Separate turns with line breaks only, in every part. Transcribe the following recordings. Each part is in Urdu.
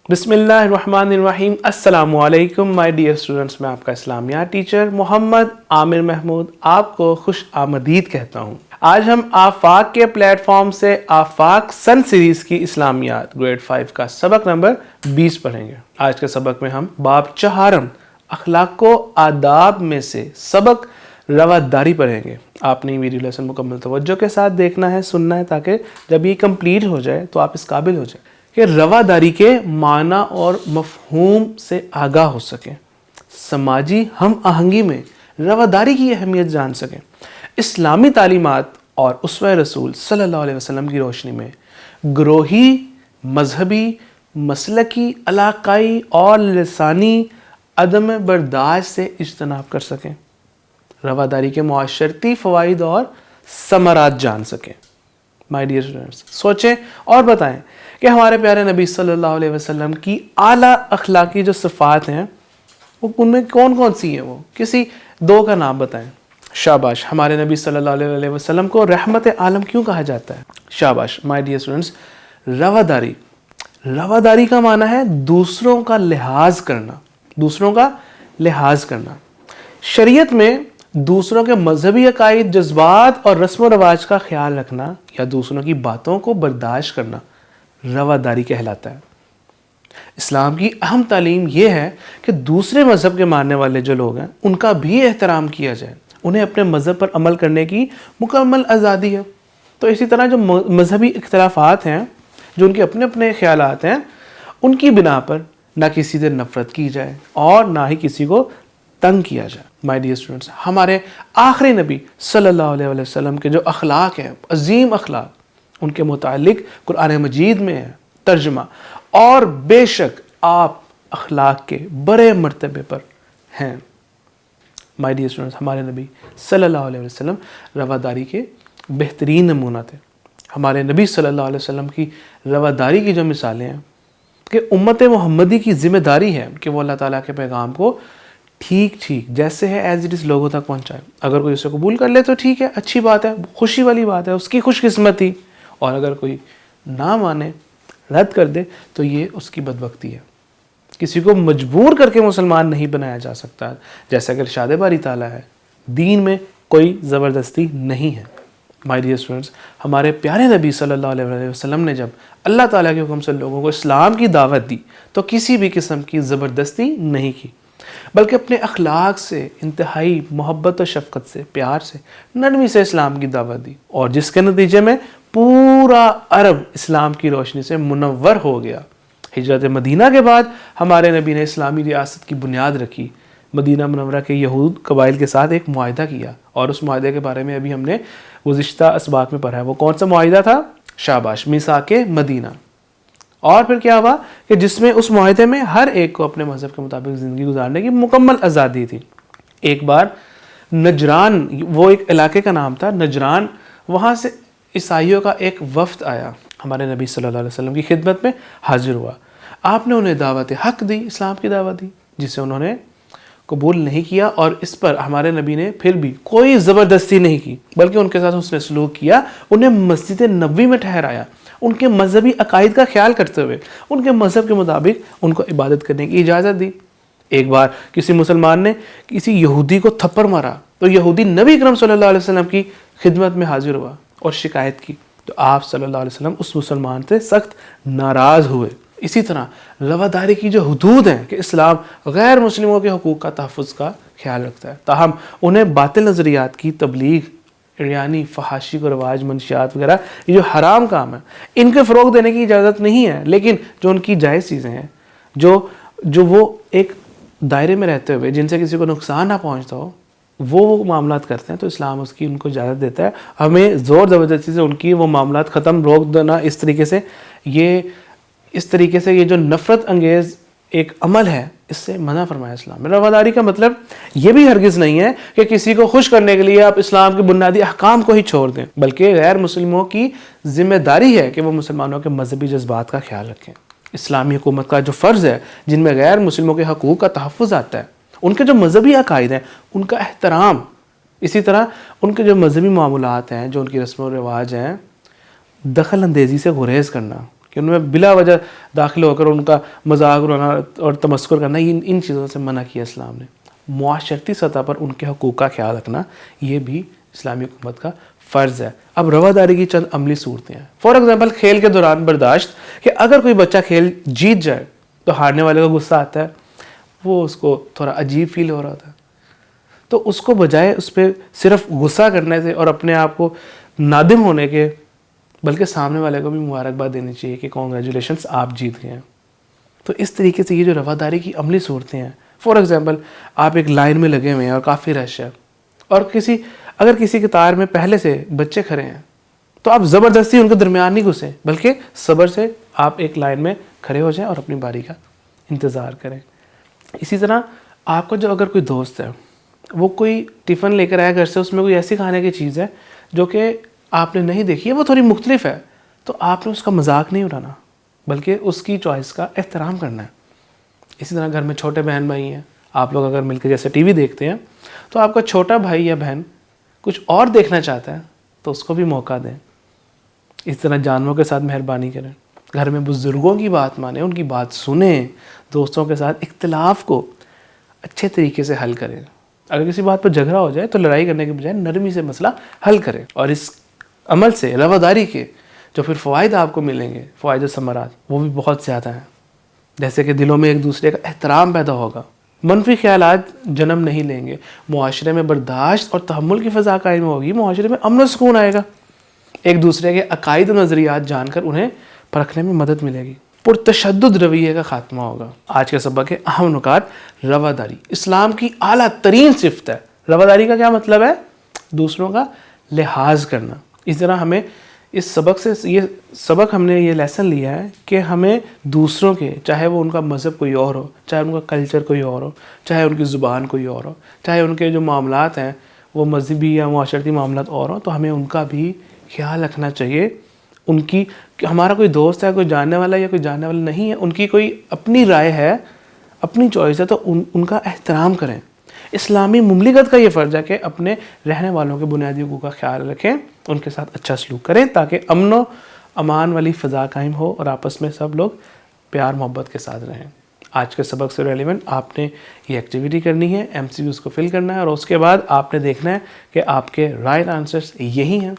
بسم اللہ الرحمن الرحیم۔ السلام علیکم مائی ڈیئر اسٹوڈنٹس، میں آپ کا اسلامیات ٹیچر محمد عامر محمود آپ کو خوش آمدید کہتا ہوں۔ آج ہم آفاق کے پلیٹ فارم سے آفاق سن سیریز کی اسلامیات گریڈ 5 کا سبق نمبر 20 پڑھیں گے۔ آج کے سبق میں ہم باب 4 اخلاق و آداب میں سے سبق رواداری پڑھیں گے۔ آپ نے ویڈیو لیسن مکمل توجہ کے ساتھ دیکھنا ہے، سننا ہے، تاکہ جب یہ کمپلیٹ ہو جائے تو آپ اس قابل ہو جائیں کہ رواداری کے معنی اور مفہوم سے آگاہ ہو سکیں، سماجی ہم آہنگی میں رواداری کی اہمیت جان سکیں، اسلامی تعلیمات اور اسوہ رسول صلی اللہ علیہ وسلم کی روشنی میں گروہی، مذہبی، مسلکی، علاقائی اور لسانی عدم برداشت سے اجتناب کر سکیں، رواداری کے معاشرتی فوائد اور ثمرات جان سکیں۔ مائی ڈیئر اسٹوڈنٹس، سوچیں اور بتائیں کہ ہمارے پیارے نبی صلی اللہ علیہ وسلم کی اعلیٰ اخلاقی جو صفات ہیں وہ ان میں کون کون سی ہیں؟ وہ کسی دو کا نام بتائیں۔ شاباش، ہمارے نبی صلی اللہ علیہ وسلم کو رحمت عالم کیوں کہا جاتا ہے؟ شاباش مائی ڈیئر اسٹوڈنٹس، رواداری کا معنی ہے دوسروں کا لحاظ کرنا، دوسروں کا لحاظ کرنا۔ شریعت میں دوسروں کے مذہبی عقائد، جذبات اور رسم و رواج کا خیال رکھنا یا دوسروں کی باتوں کو برداشت کرنا رواداری کہلاتا ہے۔ اسلام کی اہم تعلیم یہ ہے کہ دوسرے مذہب کے ماننے والے جو لوگ ہیں ان کا بھی احترام کیا جائے، انہیں اپنے مذہب پر عمل کرنے کی مکمل آزادی ہے۔ تو اسی طرح جو مذہبی اختلافات ہیں، جو ان کے اپنے اپنے خیالات ہیں، ان کی بنا پر نہ کسی سے نفرت کی جائے اور نہ ہی کسی کو تنگ کیا جائے۔ مائی ڈیئر اسٹوڈنٹس، ہمارے آخری نبی صلی اللہ علیہ وسلم کے جو اخلاق ہیں، عظیم اخلاق، ان کے متعلق قرآن مجید میں ہے ترجمہ، اور بے شک آپ اخلاق کے بڑے مرتبے پر ہیں۔ مائی ڈیئر اسٹوڈنٹس، ہمارے نبی صلی اللہ علیہ وسلم رواداری کے بہترین نمونہ تھے۔ ہمارے نبی صلی اللہ علیہ وسلم کی رواداری کی جو مثالیں ہیں کہ امت محمدی کی ذمہ داری ہے کہ وہ اللہ تعالیٰ کے پیغام کو ٹھیک جیسے ہے ایز اٹ از لوگوں تک پہنچائے۔ اگر کوئی اسے قبول کر لے تو ٹھیک ہے، اچھی بات ہے، خوشی والی بات ہے، اس کی خوش قسمتی، اور اگر کوئی نہ مانے، رد کر دے تو یہ اس کی بدبختی ہے۔ کسی کو مجبور کر کے مسلمان نہیں بنایا جا سکتا، جیسا کہ ارشاد باری تعالیٰ ہے، دین میں کوئی زبردستی نہیں ہے۔ مائی ڈیئر اسٹوڈنٹس، ہمارے پیارے نبی صلی اللہ علیہ وسلم نے جب اللہ تعالیٰ کے حکم سے لوگوں کو اسلام کی دعوت دی تو کسی بھی قسم کی زبردستی نہیں کی، بلکہ اپنے اخلاق سے، انتہائی محبت و شفقت سے، پیار سے، نرمی سے اسلام کی دعوت دی، اور جس کے نتیجے میں پورا عرب اسلام کی روشنی سے منور ہو گیا۔ ہجرت مدینہ کے بعد ہمارے نبی نے اسلامی ریاست کی بنیاد رکھی، مدینہ منورہ کے یہود قبائل کے ساتھ ایک معاہدہ کیا، اور اس معاہدے کے بارے میں ابھی ہم نے گزشتہ اسباق میں پڑھا ہے۔ وہ کون سا معاہدہ تھا؟ شاباش، میثاق مدینہ۔ اور پھر کیا ہوا کہ جس میں اس معاہدے میں ہر ایک کو اپنے مذہب کے مطابق زندگی گزارنے کی مکمل آزادی تھی۔ ایک بار نجران، وہ ایک علاقے کا نام تھا نجران، وہاں سے عیسائیوں کا ایک وفد آیا، ہمارے نبی صلی اللہ علیہ وسلم کی خدمت میں حاضر ہوا۔ آپ نے انہیں دعوت حق دی، اسلام کی دعوت دی، جسے انہوں نے قبول نہیں کیا، اور اس پر ہمارے نبی نے پھر بھی کوئی زبردستی نہیں کی، بلکہ ان کے ساتھ اس نے سلوک کیا، انہیں مسجد نبوی میں ٹھہرایا، ان کے مذہبی عقائد کا خیال کرتے ہوئے ان کے مذہب کے مطابق ان کو عبادت کرنے کی اجازت دی۔ ایک بار کسی مسلمان نے کسی یہودی کو تھپڑ مارا تو یہودی نبی اکرم صلی اللہ علیہ وسلم کی خدمت میں حاضر ہوا اور شکایت کی، تو آپ صلی اللہ علیہ وسلم اس مسلمان سے سخت ناراض ہوئے۔ اسی طرح رواداری کی جو حدود ہیں کہ اسلام غیر مسلموں کے حقوق کا تحفظ کا خیال رکھتا ہے، تاہم انہیں باطل نظریات کی تبلیغ، عریانی، فحاشی کو رواج، منشیات وغیرہ، یہ جو حرام کام ہے، ان کے فروغ دینے کی اجازت نہیں ہے، لیکن جو ان کی جائز چیزیں ہیں، جو وہ ایک دائرے میں رہتے ہوئے جن سے کسی کو نقصان نہ پہنچتا ہو، وہ معاملات کرتے ہیں، تو اسلام اس کی ان کو اجازت دیتا ہے۔ ہمیں زور زبردستی سے ان کی وہ معاملات ختم، روک دینا اس طریقے سے یہ جو نفرت انگیز ایک عمل ہے، اس سے منع فرمایا اسلام میں۔ رواداری کا مطلب یہ بھی ہرگز نہیں ہے کہ کسی کو خوش کرنے کے لیے آپ اسلام کے بنیادی احکام کو ہی چھوڑ دیں، بلکہ غیر مسلموں کی ذمہ داری ہے کہ وہ مسلمانوں کے مذہبی جذبات کا خیال رکھیں۔ اسلامی حکومت کا جو فرض ہے، جن میں غیر مسلموں کے حقوق کا تحفظ آتا ہے، ان کے جو مذہبی عقائد ہیں ان کا احترام، اسی طرح ان کے جو مذہبی معاملات ہیں، جو ان کی رسم و رواج ہیں، دخل اندیزی سے گریز کرنا، کہ ان میں بلا وجہ داخل ہو کر ان کا مذاق اڑانا اور تمسخر کرنا، ان چیزوں سے منع کیا اسلام نے۔ معاشرتی سطح پر ان کے حقوق کا خیال رکھنا یہ بھی اسلامی حکومت کا فرض ہے۔ اب رواداری کی چند عملی صورتیں ہیں۔ فار ایگزامپل کھیل کے دوران برداشت، کہ اگر کوئی بچہ کھیل جیت جائے تو ہارنے والے کو غصہ آتا ہے، وہ اس کو تھوڑا عجیب فیل ہو رہا تھا، تو اس کو بجائے اس پہ صرف غصہ کرنے سے اور اپنے آپ کو نادم ہونے کے، بلکہ سامنے والے کو بھی مبارکباد دینی چاہیے کہ کانگریچولیشنس آپ جیت گئے ہیں۔ تو اس طریقے سے یہ جو رواداری کی عملی صورتیں ہیں، فار ایگزامپل آپ ایک لائن میں لگے ہوئے ہیں اور کافی رش ہے، اور اگر کسی قطار میں پہلے سے بچے کھڑے ہیں تو آپ زبردستی ان کے درمیان نہیں گھسیں، بلکہ صبر سے آپ ایک لائن میں کھڑے ہو جائیں اور اپنی باری کا انتظار کریں۔ اسی طرح آپ کا جو اگر کوئی دوست ہے، وہ کوئی ٹفن لے کر آیا گھر سے، اس میں کوئی ایسی کھانے کی چیز ہے جو کہ آپ نے نہیں دیکھی ہے، وہ تھوڑی مختلف ہے، تو آپ نے اس کا مذاق نہیں اڑانا، بلکہ اس کی چوائس کا احترام کرنا ہے۔ اسی طرح گھر میں چھوٹے بہن بھائی ہیں، آپ لوگ اگر مل کے جیسے ٹی وی دیکھتے ہیں، تو آپ کا چھوٹا بھائی یا بہن کچھ اور دیکھنا چاہتا ہے تو اس کو بھی موقع دیں۔ اس طرح جانوروں کے ساتھ مہربانی کریں، گھر میں بزرگوں کی بات مانیں، ان کی بات سنیں، دوستوں کے ساتھ اختلاف کو اچھے طریقے سے حل کریں۔ اگر کسی بات پر جھگڑا ہو جائے تو لڑائی کرنے کے بجائے نرمی سے مسئلہ حل کریں، اور اس عمل سے رواداری کے جو پھر فوائد آپ کو ملیں گے، فوائد و ثمرات، وہ بھی بہت زیادہ ہیں۔ جیسے کہ دلوں میں ایک دوسرے کا احترام پیدا ہوگا، منفی خیالات جنم نہیں لیں گے، معاشرے میں برداشت اور تحمل کی فضا قائم ہوگی، معاشرے میں امن و سکون آئے گا، ایک دوسرے کے عقائد و نظریات جان کر انہیں پرکھنے میں مدد ملے گی، پرتشدد رویے کا خاتمہ ہوگا۔ آج کے سبق کے اہم نکات: رواداری اسلام کی اعلیٰ ترین صفت ہے۔ رواداری کا کیا مطلب ہے؟ دوسروں کا لحاظ کرنا۔ اس طرح ہمیں اس سبق سے ہم نے یہ لیسن لیا ہے کہ ہمیں دوسروں کے، چاہے وہ ان کا مذہب کوئی اور ہو، چاہے ان کا کلچر کوئی اور ہو، چاہے ان کی زبان کوئی اور ہو، چاہے ان کے جو معاملات ہیں وہ مذہبی یا معاشرتی معاملات اور ہوں، تو ہمیں ان کا بھی خیال رکھنا چاہیے۔ ان کی، ہمارا کوئی دوست ہے، کوئی جاننے والا یا کوئی جاننے والا نہیں ہے، ان کی کوئی اپنی رائے ہے، اپنی چوائس ہے، تو ان کا احترام کریں۔ اسلامی مملکت کا یہ فرض ہے کہ اپنے رہنے والوں کے بنیادی حقوق کا خیال رکھیں، ان کے ساتھ اچھا سلوک کریں، تاکہ امن و امان والی فضا قائم ہو اور آپس میں سب لوگ پیار محبت کے ساتھ رہیں۔ آج کے سبق سے ریلیونٹ آپ نے یہ ایکٹیویٹی کرنی ہے، ایم سی کیوز کو فل کرنا ہے، اور اس کے بعد آپ نے دیکھنا ہے کہ آپ کے رائٹ آنسرز یہی ہیں۔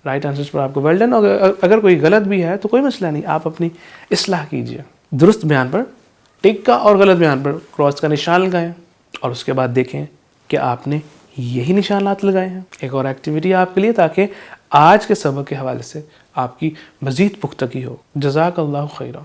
رائٹ آنسرز پر آپ کو ویل ڈن، اگر کوئی غلط بھی ہے تو کوئی مسئلہ نہیں، آپ اپنی اصلاح کیجیے۔ درست بیان پر ٹک کا اور غلط بیان پر کراس کا نشان لگائیں، اور اس کے بعد دیکھیں کہ آپ نے یہی نشانات لگائے ہیں۔ ایک اور ایکٹیویٹی آپ کے لیے، تاکہ آج کے سبق کے حوالے سے آپ کی مزید پختگی ہو۔ جزاک اللہ خیرہ۔